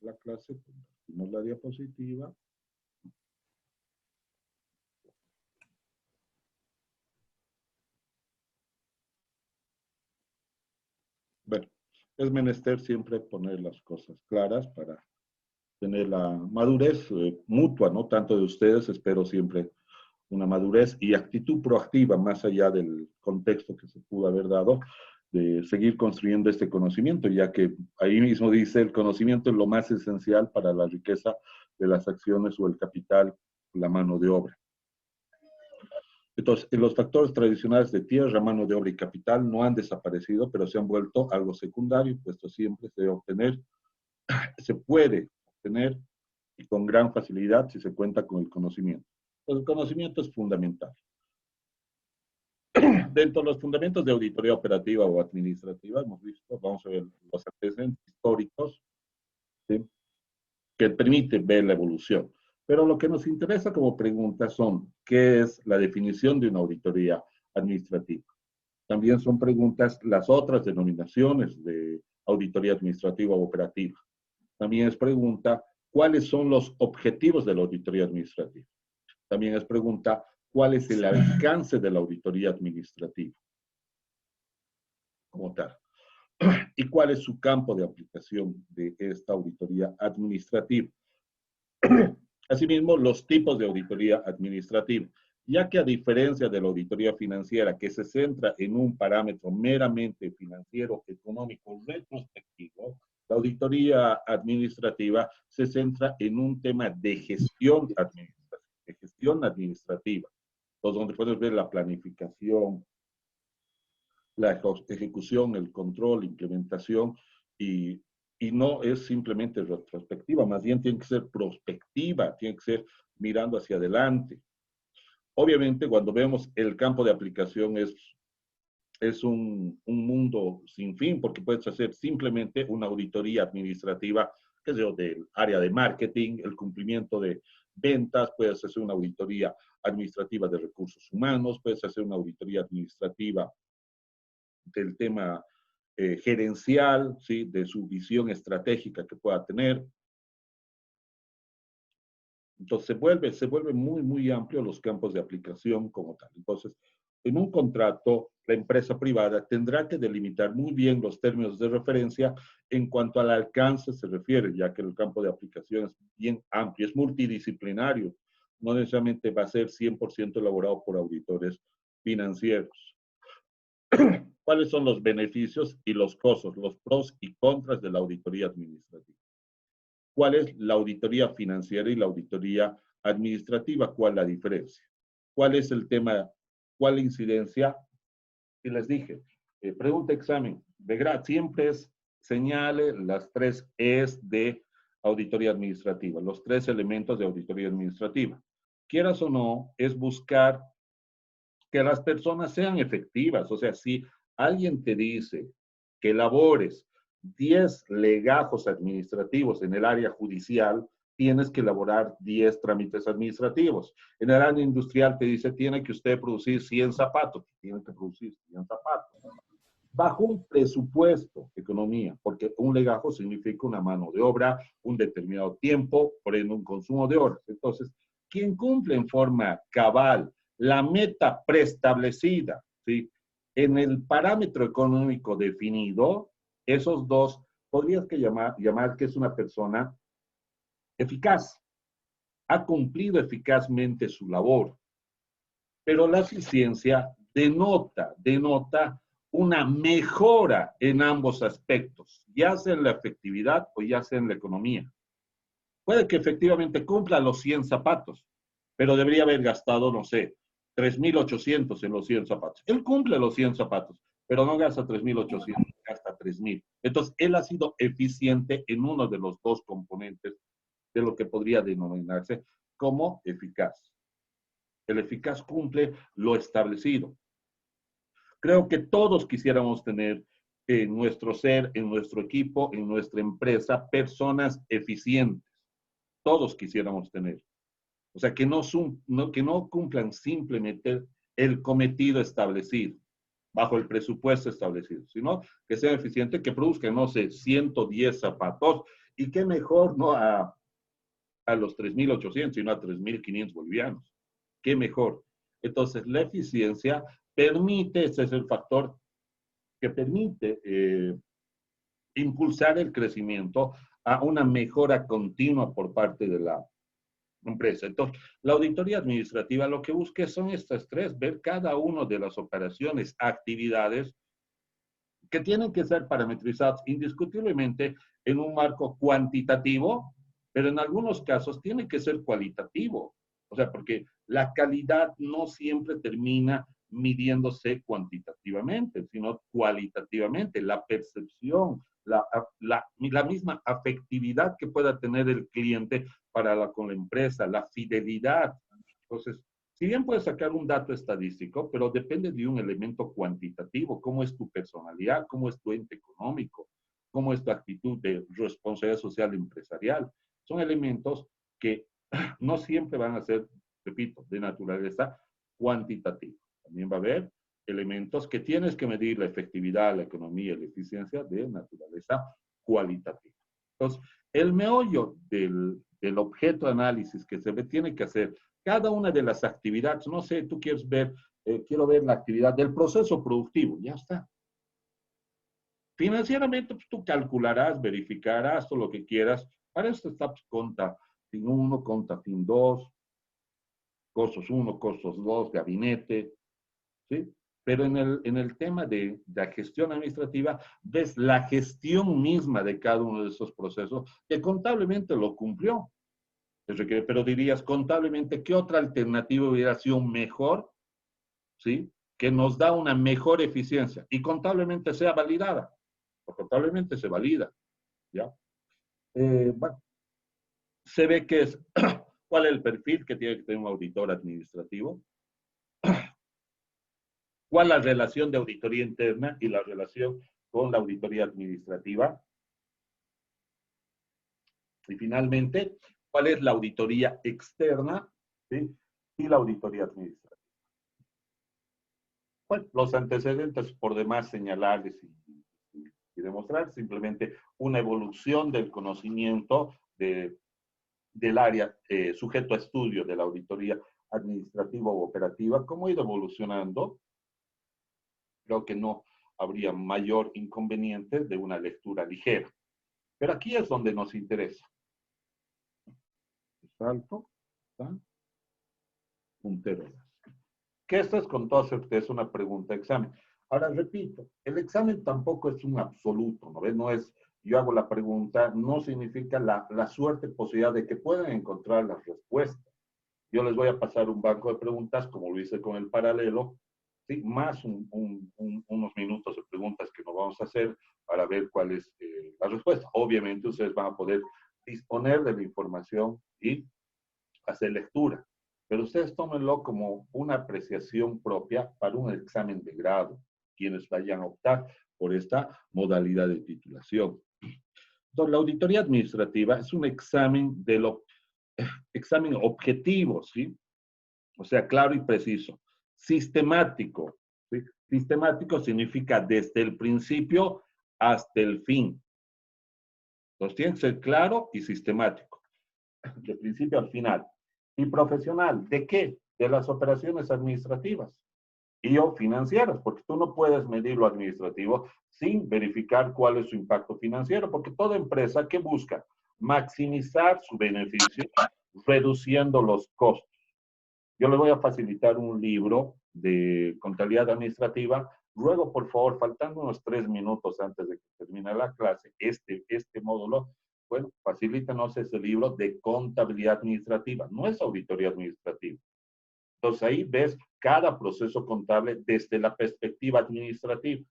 la clase, compartimos la diapositiva. Bueno, es menester siempre poner las cosas claras para tener la madurez mutua, ¿no? Tanto de ustedes, espero siempre una madurez y actitud proactiva, más allá del contexto que se pudo haber dado, de seguir construyendo este conocimiento, ya que ahí mismo dice, el conocimiento es lo más esencial para la riqueza de las acciones o el capital, la mano de obra. Entonces, los factores tradicionales de tierra, mano de obra y capital no han desaparecido, pero se han vuelto algo secundario, puesto siempre se debe obtener, se puede obtener y con gran facilidad si se cuenta con el conocimiento. Entonces, el conocimiento es fundamental. Dentro de los fundamentos de auditoría operativa o administrativa, hemos visto, vamos a ver los antecedentes históricos, ¿sí?, que permiten ver la evolución. Pero lo que nos interesa como pregunta son, ¿qué es la definición de una auditoría administrativa? También son preguntas las otras denominaciones de auditoría administrativa o operativa. También es pregunta, ¿cuáles son los objetivos de la auditoría administrativa? También es pregunta, ¿cuál es el alcance de la auditoría administrativa como tal? ¿Y cuál es su campo de aplicación de esta auditoría administrativa? Asimismo, los tipos de auditoría administrativa, ya que a diferencia de la auditoría financiera, que se centra en un parámetro meramente financiero, económico, retrospectivo, la auditoría administrativa se centra en un tema de gestión administrativa, donde puedes ver la planificación, la ejecución, el control, implementación, y, y no es simplemente retrospectiva, más bien tiene que ser prospectiva, tiene que ser mirando hacia adelante. Obviamente, cuando vemos el campo de aplicación es un mundo sin fin, porque puedes hacer simplemente una auditoría administrativa, qué sé yo, del área de marketing, el cumplimiento de ventas, puedes hacer una auditoría administrativa de recursos humanos, puedes hacer una auditoría administrativa del tema gerencial, ¿sí?, de su visión estratégica que pueda tener. Entonces se vuelve muy, muy amplio los campos de aplicación como tal. Entonces, en un contrato, la empresa privada tendrá que delimitar muy bien los términos de referencia en cuanto al alcance se refiere, ya que el campo de aplicación es bien amplio, es multidisciplinario. No necesariamente va a ser 100% elaborado por auditores financieros. ¿Cuáles son los beneficios y los costos, los pros y contras de la auditoría administrativa? ¿Cuál es la auditoría financiera y la auditoría administrativa? ¿Cuál es la diferencia? ¿Cuál es el tema? ¿Cuál la incidencia? Y les dije, pregunta examen, de siempre es señale las 3 E's de auditoría administrativa, los 3 elementos de auditoría administrativa. Quieras o no, es buscar que las personas sean efectivas. O sea, si alguien te dice que elabores 10 legajos administrativos en el área judicial, tienes que elaborar 10 trámites administrativos. En el área industrial te dice, tiene que usted producir 100 zapatos, tiene que producir 100 zapatos. Bajo un presupuesto, economía, porque un legajo significa una mano de obra, un determinado tiempo, por ende un consumo de horas. Entonces, quien cumple en forma cabal la meta preestablecida, ¿sí?, en el parámetro económico definido, esos dos podrías que llamar que es una persona eficaz, ha cumplido eficazmente su labor, pero la eficiencia denota una mejora en ambos aspectos, ya sea en la efectividad o ya sea en la economía. Puede que efectivamente cumpla los 100 zapatos, pero debería haber gastado, no sé, 3.800 en los 100 zapatos. Él cumple los 100 zapatos, pero no gasta 3.800, gasta 3.000. Entonces, él ha sido eficiente en uno de los dos componentes de lo que podría denominarse como eficaz. El eficaz cumple lo establecido. Creo que todos quisiéramos tener en nuestro ser, en nuestro equipo, en nuestra empresa, personas eficientes. Todos quisiéramos tener. O sea, que no cumplan simplemente el cometido establecido. bajo el presupuesto establecido, sino que sea eficiente, que produzca, no sé, 110 zapatos, y qué mejor, ¿no? A los 3.800, sino a 3.500 bolivianos. Qué mejor. Entonces, la eficiencia permite, ese es el factor que permite impulsar el crecimiento a una mejora continua por parte de la empresa. Entonces, la auditoría administrativa lo que busca son estas tres, ver cada una de las operaciones, actividades que tienen que ser parametrizadas indiscutiblemente en un marco cuantitativo, pero en algunos casos tiene que ser cualitativo. O sea, porque la calidad no siempre termina midiéndose cuantitativamente, sino cualitativamente. La percepción, la misma afectividad que pueda tener el cliente con la empresa, la fidelidad. Entonces, si bien puedes sacar un dato estadístico, pero depende de un elemento cuantitativo, cómo es tu personalidad, cómo es tu ente económico, cómo es tu actitud de responsabilidad social empresarial. Son elementos que no siempre van a ser, repito, de naturaleza cuantitativa. También va a haber elementos que tienes que medir la efectividad, la economía y la eficiencia de naturaleza cualitativa. Entonces, el meollo del objeto de análisis que se tiene que hacer cada una de las actividades, no sé, tú quieres ver, quiero ver la actividad del proceso productivo, ya está. Financieramente, pues, tú calcularás, verificarás todo lo que quieras. Para esto está pues, conta fin 1, conta fin 2, costos 1, costos 2, gabinete, ¿sí? Pero en el tema de la gestión administrativa, ves la gestión misma de cada uno de esos procesos que contablemente lo cumplió. Pero dirías, contablemente, ¿qué otra alternativa hubiera sido mejor, ¿sí? Que nos da una mejor eficiencia y contablemente sea validada, o contablemente se valida, ¿ya? Bueno, se ve que es, ¿cuál es el perfil que tiene que tener un auditor administrativo? ¿Cuál es la relación de auditoría interna y la relación con la auditoría administrativa? Y finalmente, ¿cuál es la auditoría externa, ¿sí? Y la auditoría administrativa. Bueno, los antecedentes por demás señalarles y demostrar simplemente una evolución del conocimiento del área sujeto a estudio de la auditoría administrativa o operativa, cómo ha ido evolucionando. Creo que no habría mayor inconveniente de una lectura ligera. Pero aquí es donde nos interesa. Salto, puntero. Que esto es con toda certeza una pregunta de examen. Ahora, repito, el examen tampoco es un absoluto, ¿no ves? No es, yo hago la pregunta, no significa la suerte, posibilidad de que puedan encontrar las respuestas. Yo les voy a pasar un banco de preguntas, como lo hice con el paralelo, ¿sí? Más unos minutos de preguntas que nos vamos a hacer para ver cuál es la respuesta. Obviamente ustedes van a poder disponer de la información y hacer lectura. Pero ustedes tómenlo como una apreciación propia para un examen de grado, quienes vayan a optar por esta modalidad de titulación. Entonces, la auditoría administrativa es un examen objetivo, ¿sí? O sea, claro y preciso. Sistemático, ¿sí? Sistemático significa desde el principio hasta el fin. Entonces, tiene que ser claro y sistemático, de principio al final. Y profesional, ¿de qué? De las operaciones administrativas y o financieras, porque tú no puedes medir lo administrativo sin verificar cuál es su impacto financiero, porque toda empresa que busca maximizar su beneficio reduciendo los costos. Yo le voy a facilitar un libro de contabilidad administrativa. Luego, por favor, faltando unos 3 minutos antes de que termine la clase, este módulo, bueno, facilítanos ese libro de contabilidad administrativa. No es auditoría administrativa. Entonces ahí ves cada proceso contable desde la perspectiva administrativa.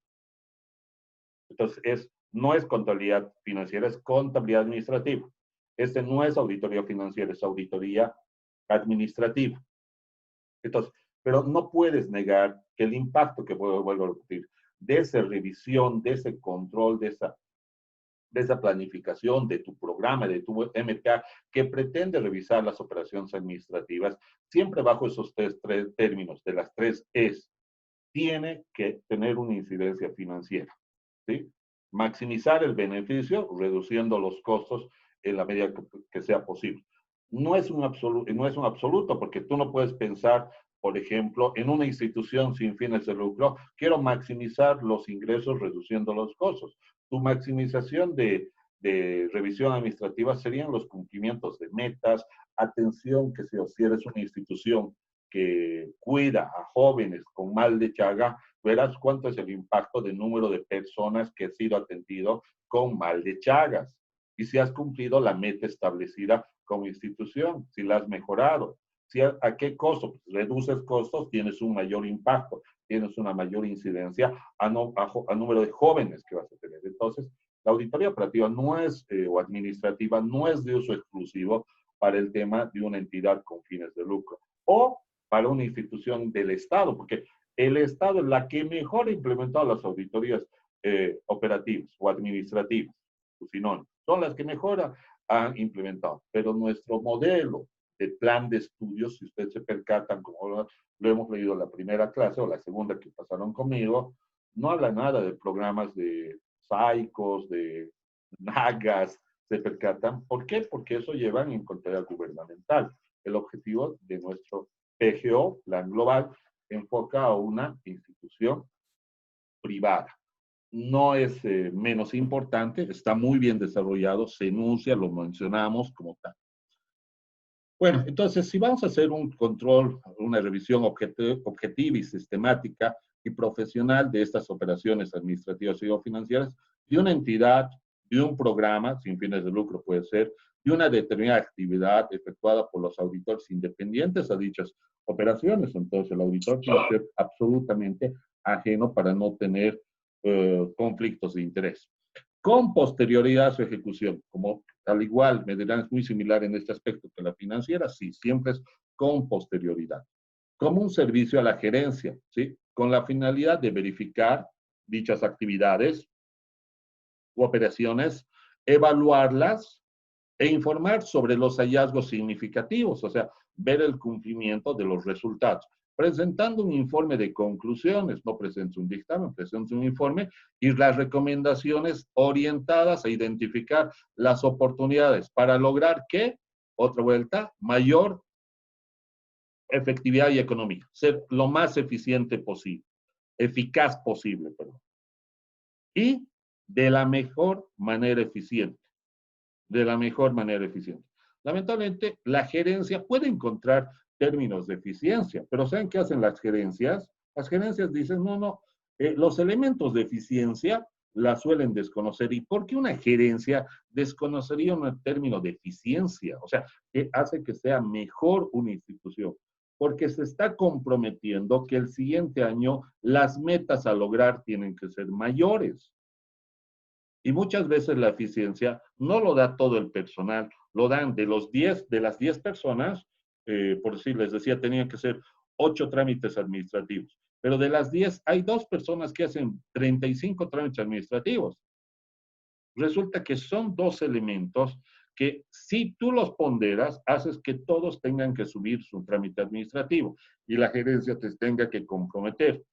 Entonces no es contabilidad financiera, es contabilidad administrativa. Este no es auditoría financiera, es auditoría administrativa. Entonces, pero no puedes negar que el impacto que vuelvo a repetir, de esa revisión, de ese control, de esa planificación, de tu programa, de tu MPA, que pretende revisar las operaciones administrativas, siempre bajo esos tres términos, de las tres Es. tiene que tener una incidencia financiera, ¿sí? Maximizar el beneficio, reduciendo los costos en la medida que sea posible. No es un absoluto, porque tú no puedes pensar, por ejemplo, en una institución sin fines de lucro, quiero maximizar los ingresos reduciendo los costos. Tu maximización de revisión administrativa serían los cumplimientos de metas, atención, que si eres una institución que cuida a jóvenes con mal de Chaga, verás cuánto es el impacto del número de personas que han sido atendido con mal de Chagas y si has cumplido la meta establecida como institución, si la has mejorado. Si ¿A qué costo? Pues reduces costos, tienes un mayor impacto, tienes una mayor incidencia a número de jóvenes que vas a tener. Entonces, la auditoría operativa no es, o administrativa no es de uso exclusivo para el tema de una entidad con fines de lucro o para una institución del Estado, porque el Estado es la que mejor ha implementado las auditorías operativas o administrativas, sinónimo, son las que mejor han implementado. Pero nuestro modelo de plan de estudios, si ustedes se percatan, como lo hemos leído en la primera clase o la segunda que pasaron conmigo, no habla nada de programas de SAICOS, de NAGAS, se percatan. ¿Por qué? Porque eso llevan en contabilidad gubernamental. El objetivo de nuestro PGO, Plan Global, enfoca a una institución privada. No es menos importante, está muy bien desarrollado, se enuncia, lo mencionamos como tal. Bueno, entonces, si vamos a hacer un control, una revisión objetiva y sistemática y profesional de estas operaciones administrativas y o financieras, de una entidad, de un programa, sin fines de lucro puede ser, de una determinada actividad efectuada por los auditores independientes a dichas operaciones, entonces el auditor tiene que ser absolutamente ajeno para no tener conflictos de interés. Con posterioridad a su ejecución, como al igual, me dirán, es muy similar en este aspecto que la financiera, sí, siempre es con posterioridad. Como un servicio a la gerencia, ¿sí? Con la finalidad de verificar dichas actividades u operaciones, evaluarlas e informar sobre los hallazgos significativos, o sea, ver el cumplimiento de los resultados. Presentando un informe de conclusiones, no presenta un dictamen, presenta un informe y las recomendaciones orientadas a identificar las oportunidades para lograr que, otra vuelta, mayor efectividad y economía, ser lo más eficiente posible, eficaz posible, perdón. Y de la mejor manera eficiente, de la mejor manera eficiente. Lamentablemente, la gerencia puede encontrar términos de eficiencia, pero ¿saben qué hacen las gerencias? Las gerencias dicen, no, los elementos de eficiencia la suelen desconocer. ¿Y por qué una gerencia desconocería un término de eficiencia? O sea, que hace que sea mejor una institución. Porque se está comprometiendo que el siguiente año las metas a lograr tienen que ser mayores. Y muchas veces la eficiencia no lo da todo el personal, lo dan de las 10 personas, por decir, les decía, tenían que ser 8 trámites administrativos, pero de las 10 hay 2 personas que hacen 35 trámites administrativos. Resulta que son 2 elementos que si tú los ponderas, haces que todos tengan que subir su trámite administrativo y la gerencia te tenga que comprometer.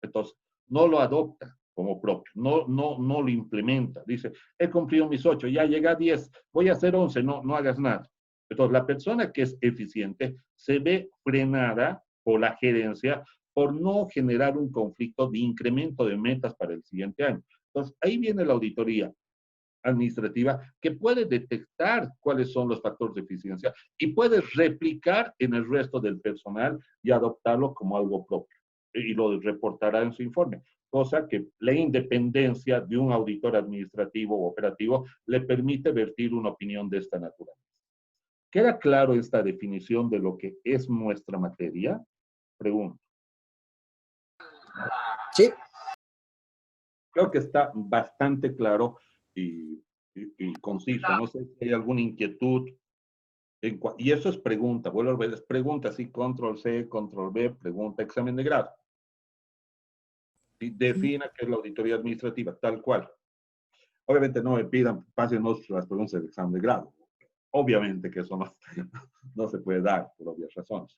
Entonces, no lo adopta como propio, no lo implementa. Dice, he cumplido mis 8, ya llegué a 10, voy a hacer 11, no hagas nada. Entonces, la persona que es eficiente se ve frenada por la gerencia por no generar un conflicto de incremento de metas para el siguiente año. Entonces, ahí viene la auditoría administrativa que puede detectar cuáles son los factores de eficiencia y puede replicar en el resto del personal y adoptarlo como algo propio y lo reportará en su informe, cosa que la independencia de un auditor administrativo o operativo le permite vertir una opinión de esta naturaleza. ¿Queda claro esta definición de lo que es nuestra materia? Pregunto. Sí. Creo que está bastante claro y conciso. No sé si hay alguna inquietud. Y eso es pregunta, vuelvo a ver, es pregunta, sí, control C, control B, pregunta, examen de grado. Y defina qué es la auditoría administrativa, tal cual. Obviamente no me pidan, pásenos las preguntas del examen de grado. Obviamente que eso no se puede dar por obvias razones.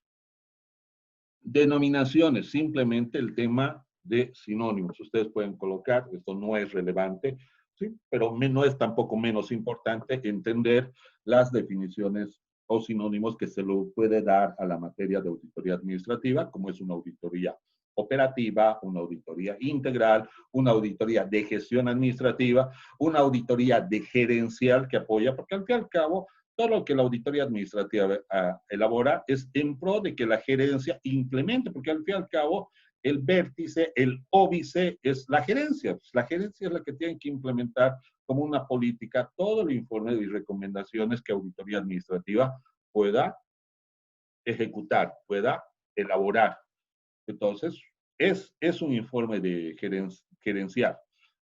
Denominaciones, simplemente el tema de sinónimos. Ustedes pueden colocar, esto no es relevante, ¿sí? Pero no es tampoco menos importante entender las definiciones o sinónimos que se lo puede dar a la materia de auditoría administrativa, como es una auditoría operativa, una auditoría integral, una auditoría de gestión administrativa, una auditoría de gerencial que apoya, porque al fin y al cabo todo lo que la auditoría administrativa elabora es en pro de que la gerencia implemente, porque al fin y al cabo el vértice, el óbice es la gerencia. Pues la gerencia es la que tiene que implementar como una política todo el informe y recomendaciones que auditoría administrativa pueda ejecutar, pueda elaborar. Entonces, es un informe de gerencial.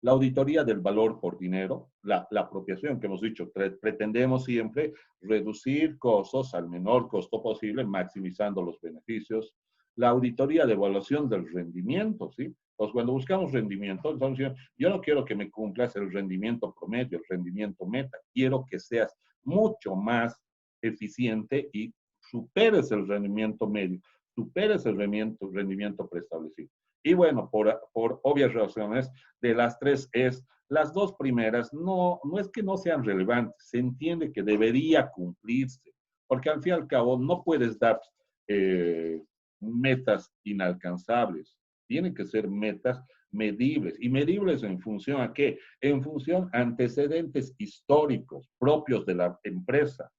La auditoría del valor por dinero, la apropiación que hemos dicho, pretendemos siempre reducir costos al menor costo posible, maximizando los beneficios. La auditoría de evaluación del rendimiento, ¿sí? Entonces, cuando buscamos rendimiento, entonces yo no quiero que me cumplas el rendimiento promedio, el rendimiento meta, quiero que seas mucho más eficiente y superes el rendimiento medio, superes el rendimiento preestablecido. Y bueno, por obvias razones, de las tres es, las dos primeras no es que no sean relevantes, se entiende que debería cumplirse, porque al fin y al cabo no puedes dar metas inalcanzables, tienen que ser metas medibles. ¿Y medibles en función a qué? En función a antecedentes históricos propios de la empresa,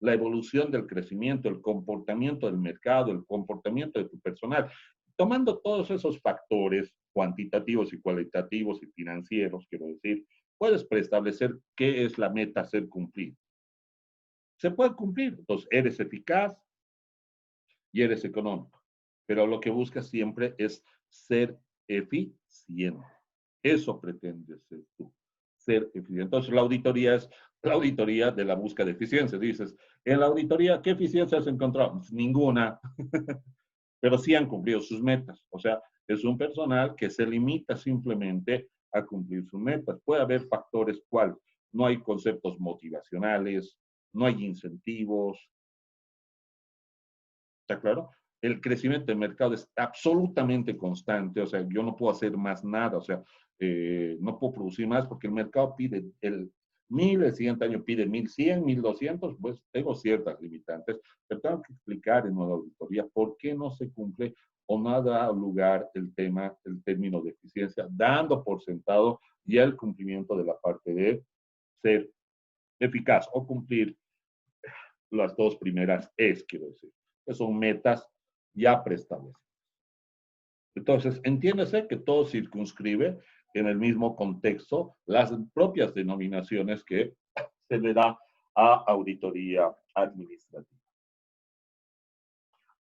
la evolución del crecimiento, el comportamiento del mercado, el comportamiento de tu personal. Tomando todos esos factores cuantitativos y cualitativos y financieros, quiero decir, puedes preestablecer qué es la meta a ser cumplida. Se puede cumplir, entonces eres eficaz y eres económico, pero lo que buscas siempre es ser eficiente. Eso pretendes ser tú, ser eficiente. Entonces, la auditoría es la auditoría de la búsqueda de eficiencia. Dices, en la auditoría, ¿qué eficiencia has encontrado? Pues ninguna, pero sí han cumplido sus metas. O sea, es un personal que se limita simplemente a cumplir sus metas. Puede haber factores cuáles. No hay conceptos motivacionales, no hay incentivos. ¿Está claro? El crecimiento del mercado es absolutamente constante, o sea, yo no puedo hacer más nada, o sea, no puedo producir más porque el mercado pide el 1000, el siguiente año pide 1100, 1200, pues tengo ciertas limitantes, pero tengo que explicar en una auditoría por qué no se cumple o no da lugar el tema, el término de eficiencia, dando por sentado ya el cumplimiento de la parte de ser eficaz o cumplir las dos primeras es, quiero decir, que son metas ya preestablecidas. Entonces, entiéndase que todo circunscribe en el mismo contexto las propias denominaciones que se le da a auditoría administrativa.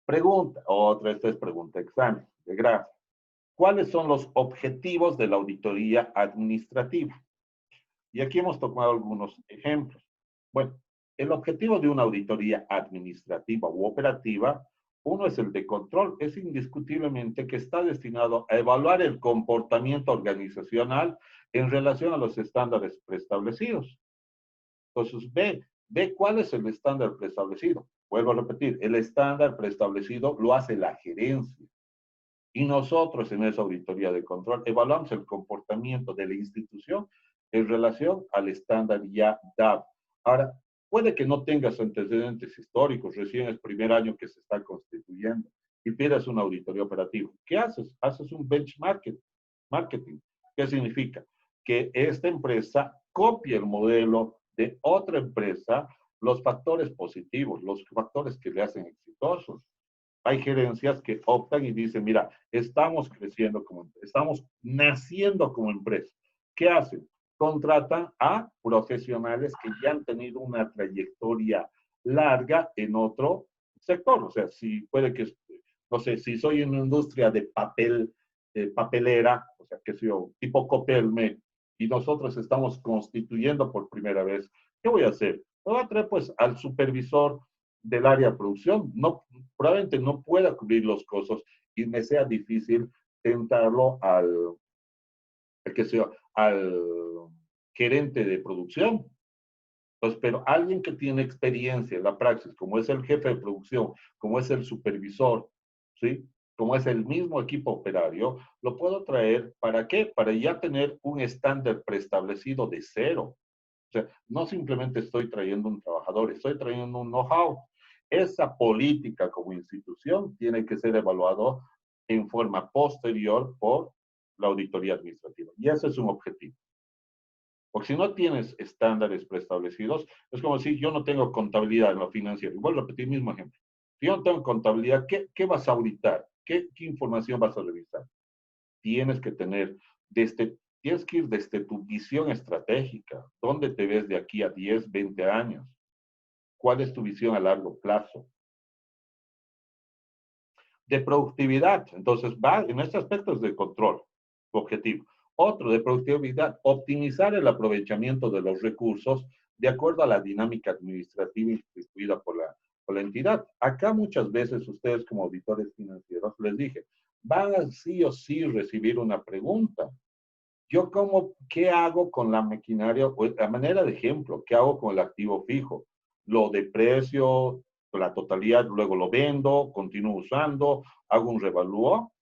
Pregunta, esta es pregunta examen, de grado. ¿Cuáles son los objetivos de la auditoría administrativa? Y aquí hemos tomado algunos ejemplos. Bueno, el objetivo de una auditoría administrativa u operativa, uno es el de control, es indiscutiblemente que está destinado a evaluar el comportamiento organizacional en relación a los estándares preestablecidos. Entonces, ve cuál es el estándar preestablecido. Vuelvo a repetir, el estándar preestablecido lo hace la gerencia. Y nosotros en esa auditoría de control evaluamos el comportamiento de la institución en relación al estándar ya dado. Ahora, puede que no tengas antecedentes históricos, recién es el primer año que se está constituyendo y pidas una auditoría operativa. ¿Qué haces? Haces un benchmarking. Marketing. ¿Qué significa? Que esta empresa copie el modelo de otra empresa, los factores positivos, los factores que le hacen exitosos. Hay gerencias que optan y dicen, mira, estamos creciendo estamos naciendo como empresa. ¿Qué hacen? Contratan a profesionales que ya han tenido una trayectoria larga en otro sector. O sea, si puede que, no sé, si soy en una industria de papelera, o sea, que sea tipo Copelme, y nosotros estamos constituyendo por primera vez, ¿qué voy a hacer? Voy a traer pues al supervisor del área de producción, no, probablemente no pueda cubrir los costos y me sea difícil tentarlo que sea, al gerente de producción. Pues, pero alguien que tiene experiencia en la praxis, como es el jefe de producción, como es el supervisor, ¿sí? como es el mismo equipo operario, lo puedo traer, ¿para qué? Para ya tener un estándar preestablecido de cero. O sea, no simplemente estoy trayendo un trabajador, estoy trayendo un know-how. Esa política como institución tiene que ser evaluado en forma posterior por la auditoría administrativa. Y ese es un objetivo. Porque si no tienes estándares preestablecidos, es como si yo no tengo contabilidad en lo financiero. Y vuelvo a repetir el mismo ejemplo. Si yo no tengo contabilidad, ¿qué vas a auditar? ¿Qué información vas a revisar? Tienes que tener, tienes que ir desde tu visión estratégica. ¿Dónde te ves de aquí a 10, 20 años? ¿Cuál es tu visión a largo plazo? De productividad, entonces va en este aspecto es de control, objetivo. Otro de productividad, optimizar el aprovechamiento de los recursos de acuerdo a la dinámica administrativa instituida por la entidad. Acá muchas veces ustedes como auditores financieros les dije, van a sí o sí recibir una pregunta. Yo ¿qué hago con la maquinaria? A manera de ejemplo, ¿qué hago con el activo fijo? Lo deprecio, la totalidad, luego lo vendo, continúo usando, hago un revalúo.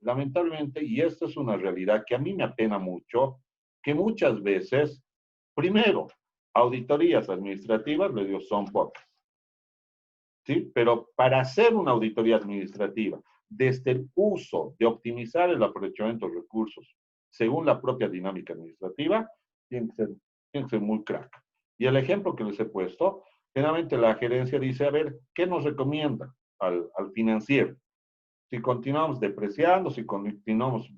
Lamentablemente, y esta es una realidad que a mí me apena mucho, que muchas veces, primero, auditorías administrativas, les digo, son pocas, ¿sí? Pero para hacer una auditoría administrativa, desde el uso de optimizar el aprovechamiento de recursos, según la propia dinámica administrativa, tiene que ser muy crack. Y el ejemplo que les he puesto, generalmente la gerencia dice, a ver, ¿qué nos recomienda al financiero? Si continuamos depreciando, si continuamos,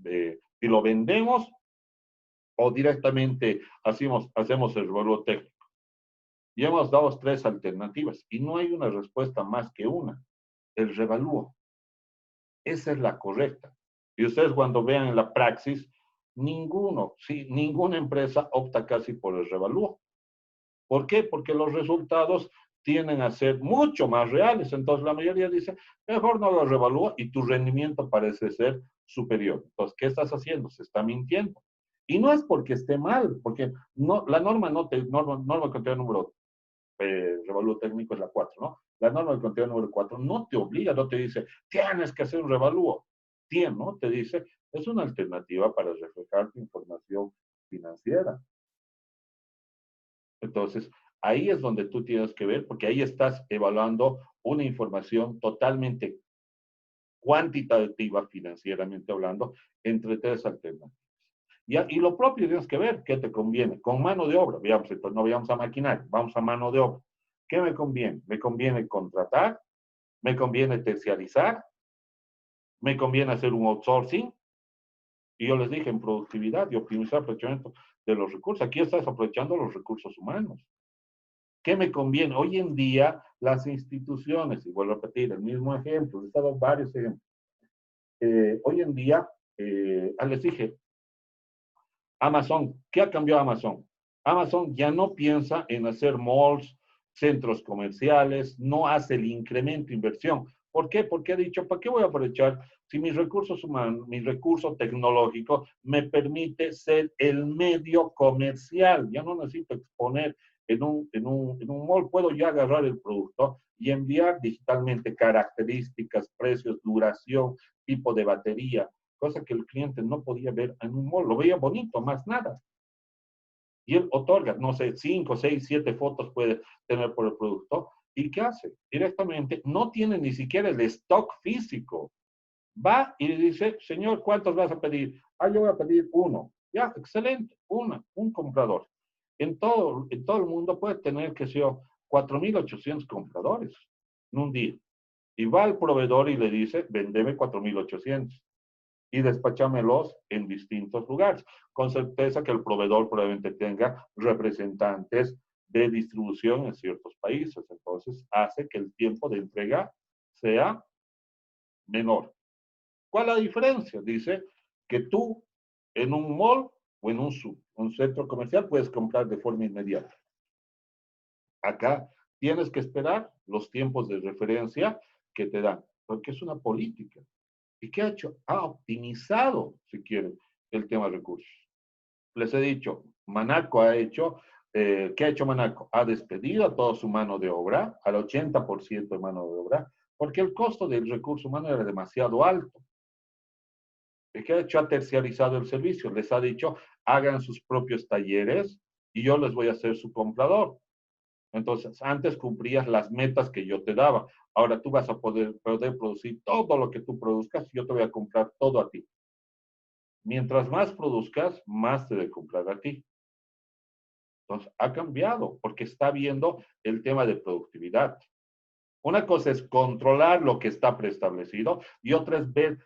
si lo vendemos o directamente hacemos el revalúo técnico. Y hemos dado tres alternativas y no hay una respuesta más que una, el revalúo. Esa es la correcta. Y ustedes cuando vean en la praxis, ninguna empresa opta casi por el revalúo. ¿Por qué? Porque los resultados tienden a ser mucho más reales. Entonces la mayoría dice, mejor no lo revalúo y tu rendimiento parece ser superior. Entonces, ¿qué estás haciendo? Se está mintiendo. Y no es porque esté mal, porque no, la norma norma contenido número revalúo técnico es la 4, ¿no? La norma del contenido número 4 no te obliga, no te dice, tienes que hacer un revalúo. ¿No? Te dice, es una alternativa para reflejar tu información financiera. Entonces, ahí es donde tú tienes que ver, porque ahí estás evaluando una información totalmente cuantitativa, financieramente hablando, entre tres alternativas. Y lo propio tienes que ver, ¿qué te conviene? Con mano de obra, veamos, entonces no vayamos a maquinar, vamos a mano de obra. ¿Qué me conviene? ¿Me conviene contratar? ¿Me conviene terciarizar? ¿Me conviene hacer un outsourcing? Y yo les dije, en productividad y optimizar el aprovechamiento de los recursos. Aquí estás aprovechando los recursos humanos. ¿Qué me conviene? Hoy en día, las instituciones, y vuelvo a repetir el mismo ejemplo, he dado varios ejemplos. Hoy en día, les dije, Amazon, ¿qué ha cambiado Amazon? Amazon ya no piensa en hacer malls, centros comerciales, no hace el incremento de inversión. ¿Por qué? Porque ha dicho, ¿para qué voy a aprovechar si mis recursos humanos, mi recurso tecnológico me permite ser el medio comercial? Ya no necesito exponer en un mall, puedo ya agarrar el producto y enviar digitalmente características, precios, duración, tipo de batería, cosa que el cliente no podía ver en un mall, lo veía bonito, más nada. Y él otorga, no sé, 5, 6, 7 fotos puede tener por el producto. ¿Y qué hace? Directamente no tiene ni siquiera el stock físico. Va y le dice, señor, ¿cuántos vas a pedir? Yo voy a pedir uno. Ya, excelente, un comprador. En todo el mundo puede tener, que sea 4,800 compradores en un día. Y va al proveedor y le dice, vendeme 4,800 y despachámelos en distintos lugares. Con certeza que el proveedor probablemente tenga representantes de distribución en ciertos países. Entonces, hace que el tiempo de entrega sea menor. ¿Cuál es la diferencia? Dice que tú en un mall o en un centro comercial puedes comprar de forma inmediata. Acá tienes que esperar los tiempos de referencia que te dan, porque es una política. ¿Y qué ha hecho? Ha optimizado, si quieren, el tema de recursos. Les he dicho, Manaco ¿qué ha hecho Manaco? Ha despedido a toda su mano de obra, al 80% de mano de obra, porque el costo del recurso humano era demasiado alto. ¿Y qué ha hecho? Ha terciarizado el servicio. Les ha dicho, hagan sus propios talleres y yo les voy a ser su comprador. Entonces, antes cumplías las metas que yo te daba. Ahora tú vas a poder producir todo lo que tú produzcas y yo te voy a comprar todo a ti. Mientras más produzcas, más te de comprar a ti. Entonces, ha cambiado porque está viendo el tema de productividad. Una cosa es controlar lo que está preestablecido y otra es ver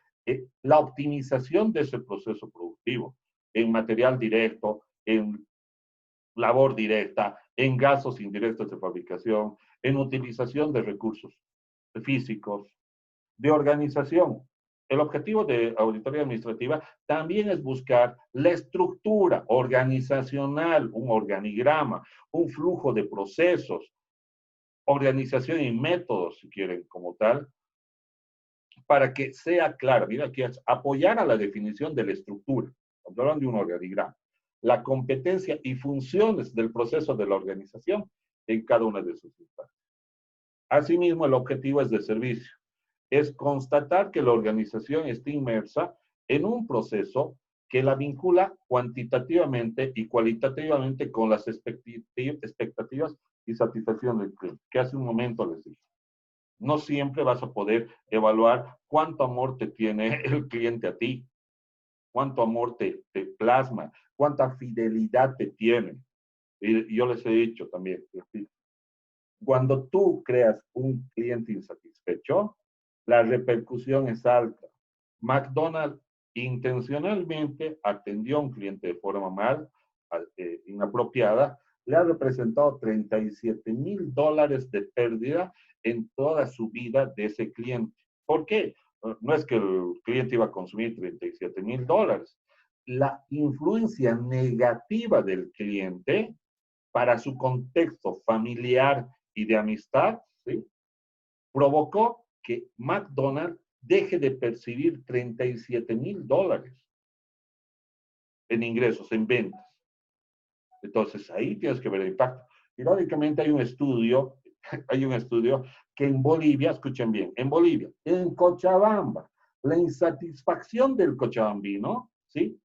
la optimización de ese proceso productivo en material directo, en labor directa, en gastos indirectos de fabricación, en utilización de recursos físicos, de organización. El objetivo de auditoría administrativa también es buscar la estructura organizacional, un organigrama, un flujo de procesos, organización y métodos, si quieren, como tal, para que sea claro. Mira, aquí es apoyar a la definición de la estructura. Estamos hablando de un organigrama. La competencia y funciones del proceso de la organización en cada una de sus instancias. Asimismo, el objetivo es de servicio. Es constatar que la organización está inmersa en un proceso que la vincula cuantitativamente y cualitativamente con las expectativas y satisfacción del cliente, que hace un momento les dije. No siempre vas a poder evaluar cuánto amor te tiene el cliente a ti, cuánto amor te plasma, cuánta fidelidad te tiene. Y yo les he dicho también, cuando tú creas un cliente insatisfecho, la repercusión es alta. McDonald's intencionalmente atendió a un cliente de forma mal, inapropiada, le ha representado $37,000 de pérdida en toda su vida de ese cliente. ¿Por qué? No es que el cliente iba a consumir $37,000. La influencia negativa del cliente para su contexto familiar y de amistad, ¿sí?, provocó que McDonald's deje de percibir $37,000 en ingresos, en ventas. Entonces, ahí tienes que ver el impacto. Irónicamente, hay un estudio que en Bolivia, escuchen bien, en Bolivia, en Cochabamba, la insatisfacción del cochabambino, ¿sí?,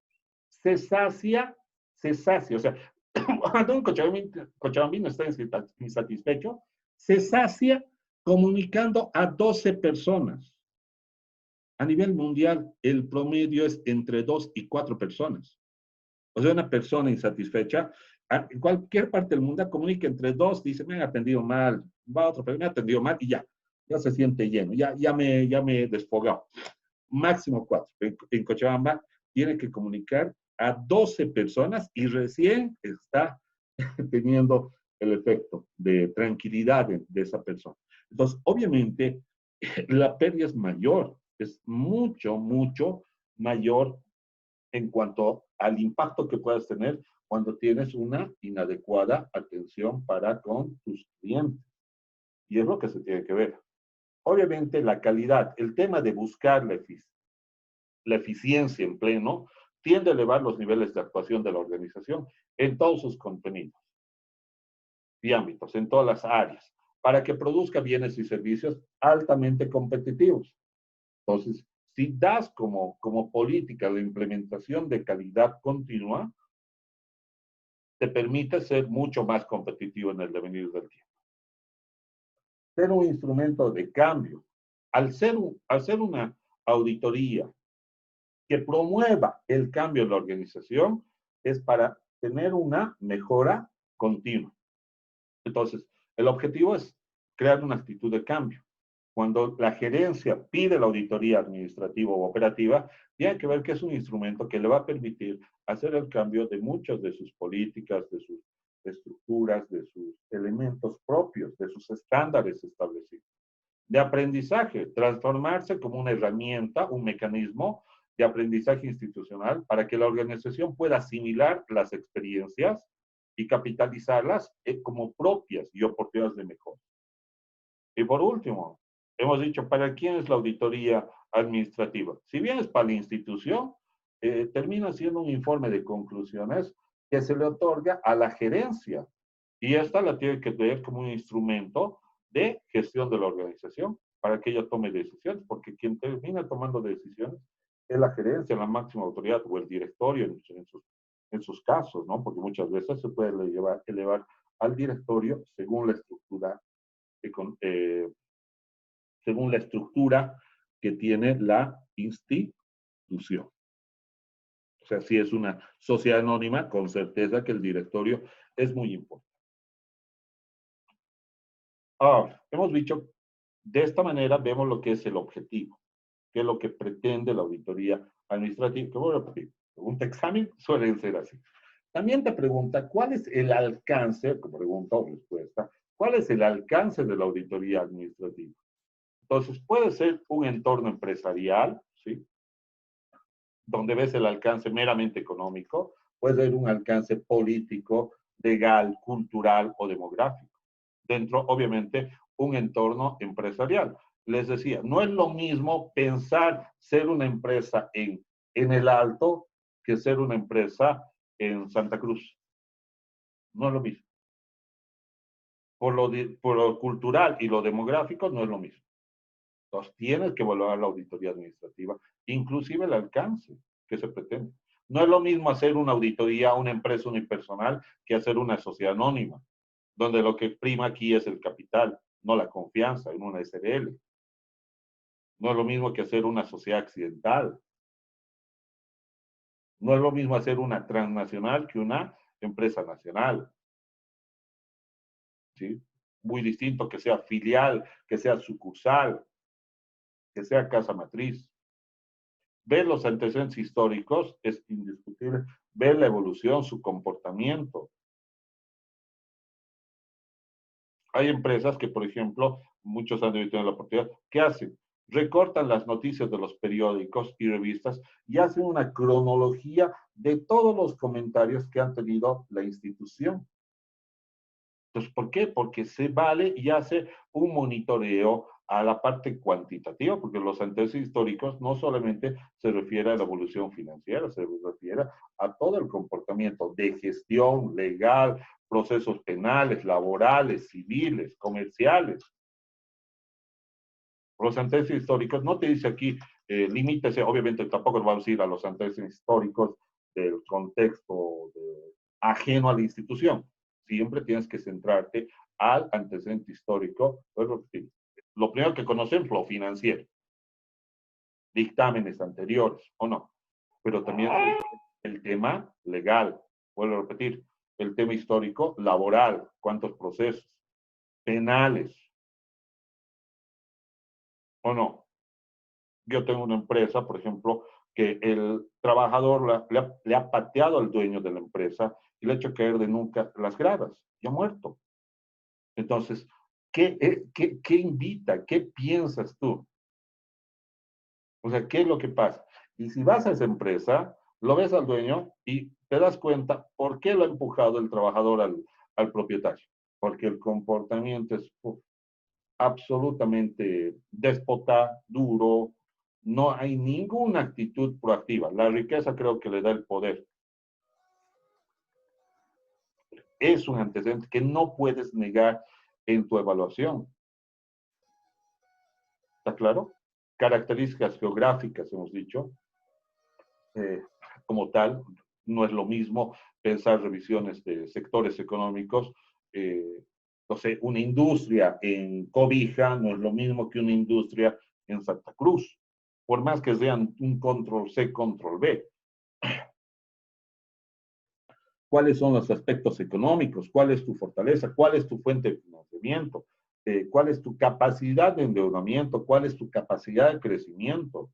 se sacia, o sea, cuando un cochabambino está insatisfecho, se sacia comunicando a 12 personas. A nivel mundial, el promedio es entre 2 y 4 personas. O sea, una persona insatisfecha, en cualquier parte del mundo, comunica entre 2, dice, me han atendido mal, va a otro, pero me ha atendido mal y ya se siente lleno, ya me he desfogado. Máximo 4. En Cochabamba tiene que comunicar a 12 personas y recién está teniendo el efecto de tranquilidad de esa persona. Entonces, obviamente, la pérdida es mayor, es mucho, mucho mayor en cuanto al impacto que puedas tener cuando tienes una inadecuada atención para con tus clientes. Y es lo que se tiene que ver. Obviamente, la calidad, el tema de buscar la eficiencia en pleno, tiende a elevar los niveles de actuación de la organización en todos sus contenidos y ámbitos, en todas las áreas, para que produzca bienes y servicios altamente competitivos. Entonces, si das como política la implementación de calidad continua, te permite ser mucho más competitivo en el devenir del tiempo. Ser un instrumento de cambio. Al ser una auditoría que promueva el cambio en la organización, es para tener una mejora continua. Entonces, el objetivo es crear una actitud de cambio. Cuando la gerencia pide la auditoría administrativa o operativa, tiene que ver que es un instrumento que le va a permitir hacer el cambio de muchas de sus políticas, de sus estructuras, de sus elementos propios, de sus estándares establecidos. De aprendizaje, transformarse como una herramienta, un mecanismo de aprendizaje institucional para que la organización pueda asimilar las experiencias y capitalizarlas como propias y oportunidades de mejora. Y por último, hemos dicho, ¿para quién es la auditoría administrativa? Si bien es para la institución, termina siendo un informe de conclusiones que se le otorga a la gerencia. Y esta la tiene que ver como un instrumento de gestión de la organización. para que ella tome decisiones, porque quien termina tomando decisiones es la gerencia, la máxima autoridad o el directorio en sus casos, ¿no? Porque muchas veces se puede elevar al directorio según la estructura que tiene la institución. O sea, si es una sociedad anónima, con certeza que el directorio es muy importante. Ahora, hemos dicho, de esta manera vemos lo que es el objetivo, qué es lo que pretende la auditoría administrativa. Que voy a repetir, pregunta examen suelen ser así. También te pregunta, ¿cuál es el alcance, como pregunta o respuesta, cuál es el alcance de la auditoría administrativa? Entonces, puede ser un entorno empresarial, ¿sí? Donde ves el alcance meramente económico, puede ser un alcance político, legal, cultural o demográfico. Dentro, obviamente, un entorno empresarial. Les decía, no es lo mismo pensar ser una empresa en el Alto que ser una empresa en Santa Cruz. No es lo mismo. Por lo cultural y lo demográfico no es lo mismo. Entonces, tienes que evaluar la auditoría administrativa, inclusive el alcance que se pretende. No es lo mismo hacer una auditoría a una empresa unipersonal que hacer una sociedad anónima, donde lo que prima aquí es el capital, no la confianza en una SRL. No es lo mismo que hacer una sociedad accidental. No es lo mismo hacer una transnacional que una empresa nacional. ¿Sí? Muy distinto que sea filial, que sea sucursal, que sea casa matriz. Ver los antecedentes históricos es indiscutible. Ver la evolución, su comportamiento. Hay empresas que, por ejemplo, muchos han tenido la oportunidad, ¿qué hacen? Recortan las noticias de los periódicos y revistas y hacen una cronología de todos los comentarios que han tenido la institución. Entonces, ¿por qué? Porque se vale y hace un monitoreo a la parte cuantitativa, porque los antecedentes históricos no solamente se refiere a la evolución financiera, se refiere a todo el comportamiento de gestión legal, procesos penales, laborales, civiles, comerciales. Los antecedentes históricos, no te dice aquí, limítese, obviamente tampoco vamos a ir a los antecedentes históricos del contexto ajeno a la institución. Siempre tienes que centrarte al antecedente histórico. Lo primero que conocen, lo financiero, dictámenes anteriores, o no, pero también el tema legal, vuelvo a repetir, el tema histórico, laboral, cuántos procesos, penales, o no. Yo tengo una empresa, por ejemplo, que el trabajador le ha pateado al dueño de la empresa y le ha hecho caer de nunca las gradas y ha muerto. Entonces, ¿qué invita? ¿Qué piensas tú? O sea, ¿qué es lo que pasa? Y si vas a esa empresa, lo ves al dueño y te das cuenta por qué lo ha empujado el trabajador al propietario. Porque el comportamiento es absolutamente déspota, duro, no hay ninguna actitud proactiva. La riqueza creo que le da el poder. Es un antecedente que no puedes negar en tu evaluación. ¿Está claro? Características geográficas, hemos dicho. Como tal, no es lo mismo pensar revisiones de sectores económicos. No sé, una industria en Cobija no es lo mismo que una industria en Santa Cruz, por más que sean un control C, control B. ¿Cuáles son los aspectos económicos? ¿Cuál es tu fortaleza? ¿Cuál es tu fuente de financiamiento? ¿Cuál es tu capacidad de endeudamiento? ¿Cuál es tu capacidad de crecimiento?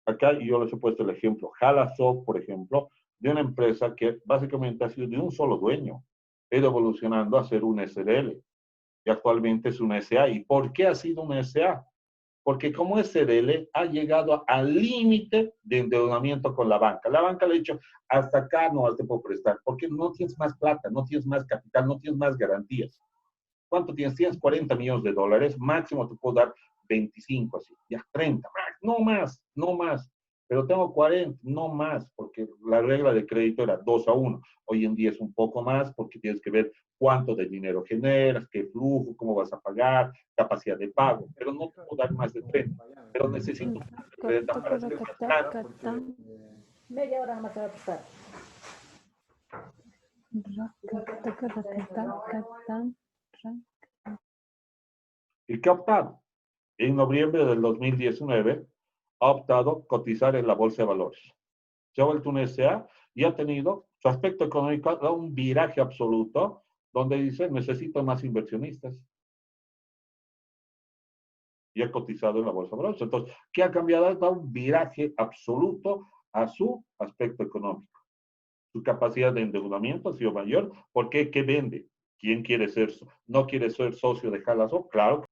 Acá yo les he puesto el ejemplo, Halasoft, por ejemplo, de una empresa que básicamente ha sido de un solo dueño, ha ido evolucionando a ser una SRL y actualmente es una SA. ¿Y por qué ha sido una SA? Porque como SRL ha llegado al límite de endeudamiento con la banca. La banca le ha dicho, hasta acá no te puedo prestar, porque no tienes más plata, no tienes más capital, no tienes más garantías. ¿Cuánto tienes? Tienes 40 millones de dólares, máximo te puedo dar 25, así, ya 30, no más, no más. pero tengo 40, no más, porque la regla de crédito era 2-1. Hoy en día es un poco más porque tienes que ver cuánto de dinero generas, qué flujo, cómo vas a pagar, capacidad de pago, pero no puedo dar más de 30. Pero necesito una libreta para hacer más caro. Media hora más se va a pasar. ¿Y qué ha optado? En noviembre del 2019 ha optado cotizar en la Bolsa de Valores. Se ha vuelto un SA y ha tenido, su aspecto económico ha dado un viraje absoluto donde dice, necesito más inversionistas. Y ha cotizado en la Bolsa de Valores. Entonces, ¿qué ha cambiado? Ha dado un viraje absoluto a su aspecto económico. Su capacidad de endeudamiento ha sido mayor. ¿Por qué? ¿Qué vende? ¿Quién quiere ser? ¿No quiere ser socio de Jalazo? Claro